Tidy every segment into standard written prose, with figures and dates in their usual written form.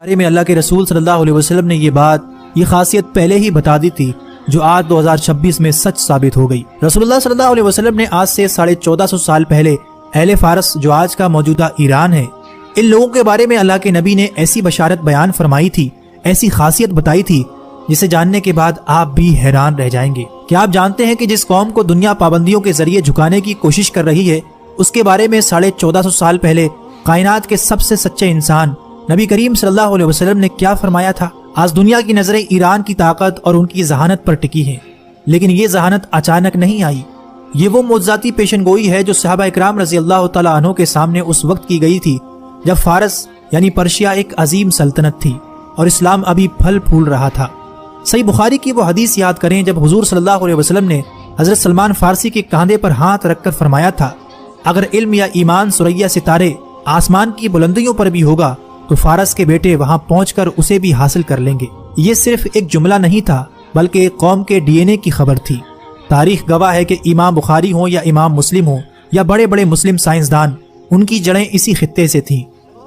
بارے میں اللہ کے رسول صلی اللہ علیہ وسلم نے یہ خاصیت پہلے ہی بتا دی تھی جو آج 2026 میں سچ ثابت ہو گئی۔ رسول اللہ صلی اللہ علیہ وسلم نے آج سے 1450 سال پہلے اہل فارس جو آج کا موجودہ ایران ہے، ان لوگوں کے بارے میں اللہ کے نبی نے ایسی بشارت بیان فرمائی تھی، ایسی خاصیت بتائی تھی جسے جاننے کے بعد آپ بھی حیران رہ جائیں گے۔ کیا آپ جانتے ہیں کہ جس قوم کو دنیا پابندیوں کے ذریعے جھکانے کی کوشش کر رہی ہے، اس کے بارے میں 1450 سال پہلے کائنات کے سب سے سچے انسان نبی کریم صلی اللہ علیہ وسلم نے کیا فرمایا تھا؟ آج دنیا کی نظریں ایران کی طاقت اور ان کی ذہانت پر ٹکی ہیں، لیکن یہ ذہانت اچانک نہیں آئی۔ یہ وہ معجزاتی پیشن گوئی ہے جو صحابہ اکرام رضی اللہ تعالیٰ عنہ کے سامنے اس وقت کی گئی تھی جب فارس یعنی پرشیا ایک عظیم سلطنت تھی اور اسلام ابھی پھل پھول رہا تھا۔ صحیح بخاری کی وہ حدیث یاد کریں جب حضور صلی اللہ علیہ وسلم نے حضرت سلمان فارسی کے کاندھے پر ہاتھ رکھ کر فرمایا تھا، اگر علم یا ایمان ثریا ستارے آسمان کی بلندیوں پر بھی ہوگا تو فارس کے بیٹے وہاں پہنچ کر اسے بھی حاصل کر لیں گے۔ یہ صرف ایک جملہ نہیں تھا بلکہ ایک قوم کے ڈی این اے کی خبر تھی۔ تاریخ گواہ ہے کہ امام بخاری ہوں یا امام مسلم ہوں یا بڑے بڑے مسلم سائنسدان، ان کی جڑیں اسی خطے سے تھیں۔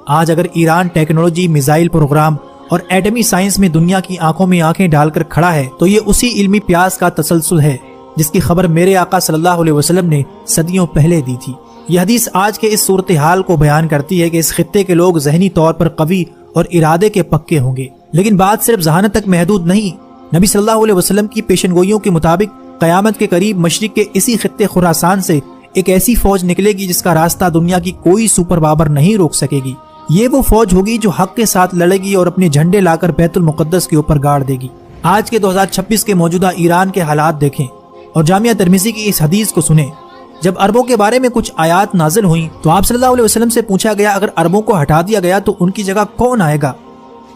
آج اگر ایران ٹیکنالوجی، میزائل پروگرام اور ایٹمی سائنس میں دنیا کی آنکھوں میں آنکھیں ڈال کر کھڑا ہے تو یہ اسی علمی پیاس کا تسلسل ہے جس کی خبر میرے آقا صلی اللہ علیہ وسلم نے صدیوں پہلے دی تھی۔ یہ حدیث آج کے اس صورتحال کو بیان کرتی ہے کہ اس خطے کے لوگ ذہنی طور پر قوی اور ارادے کے پکے ہوں گے، لیکن بات صرف ذہانت تک محدود نہیں۔ نبی صلی اللہ علیہ وسلم کی پیشن گوئیوں کے مطابق قیامت کے قریب مشرق کے اسی خطے خراسان سے ایک ایسی فوج نکلے گی جس کا راستہ دنیا کی کوئی سپر پاور نہیں روک سکے گی۔ یہ وہ فوج ہوگی جو حق کے ساتھ لڑے گی اور اپنے جھنڈے لا کر بیت المقدس کے اوپر گاڑ دے گی۔ آج کے 2026 کے موجودہ ایران کے حالات دیکھیں اور جامعہ ترمذی کی اس حدیث کو سنیں۔ جب عربوں کے بارے میں کچھ آیات نازل ہوئیں تو آپ صلی اللہ علیہ وسلم سے پوچھا گیا اگر عربوں کو ہٹا دیا گیا تو ان کی جگہ کون آئے گا؟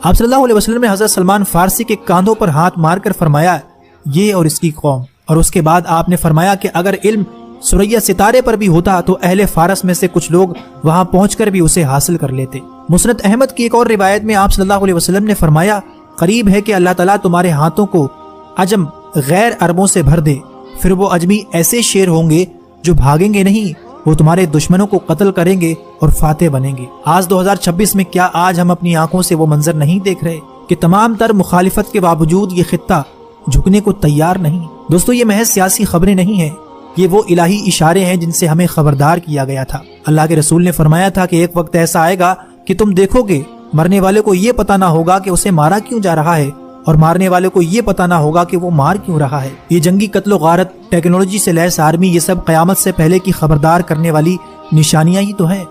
آپ صلی اللہ علیہ وسلم نے حضرت سلمان فارسی کے کاندھوں پر ہاتھ مار کر فرمایا یہ اور اس کی قوم، اور اس کے بعد آپ نے فرمایا کہ اگر علم ثریا ستارے پر بھی ہوتا تو اہل فارس میں سے کچھ لوگ وہاں پہنچ کر بھی اسے حاصل کر لیتے۔ مسند احمد کی ایک اور روایت میں آپ صلی اللہ علیہ وسلم نے فرمایا قریب ہے کہ اللہ تعالیٰ تمہارے ہاتھوں کو عجم غیر عربوں سے بھر دے، پھر وہ عجمی ایسے شیر ہوں گے جو بھاگیں گے نہیں، وہ تمہارے دشمنوں کو قتل کریں گے اور فاتح بنیں گے۔ آج 2026 میں کیا آج ہم اپنی آنکھوں سے وہ منظر نہیں دیکھ رہے کہ تمام تر مخالفت کے باوجود یہ خطہ جھکنے کو تیار نہیں؟ دوستو، یہ محض سیاسی خبریں نہیں ہیں، یہ وہ الہی اشارے ہیں جن سے ہمیں خبردار کیا گیا تھا۔ اللہ کے رسول نے فرمایا تھا کہ ایک وقت ایسا آئے گا کہ تم دیکھو گے مرنے والے کو یہ پتہ نہ ہوگا کہ اسے مارا کیوں جا رہا ہے اور مارنے والے کو یہ پتہ نہ ہوگا کہ وہ مار کیوں رہا ہے۔ یہ جنگی قتل و غارت، ٹیکنالوجی سے لیس آرمی، یہ سب قیامت سے پہلے کی خبردار کرنے والی نشانیاں ہی تو ہیں۔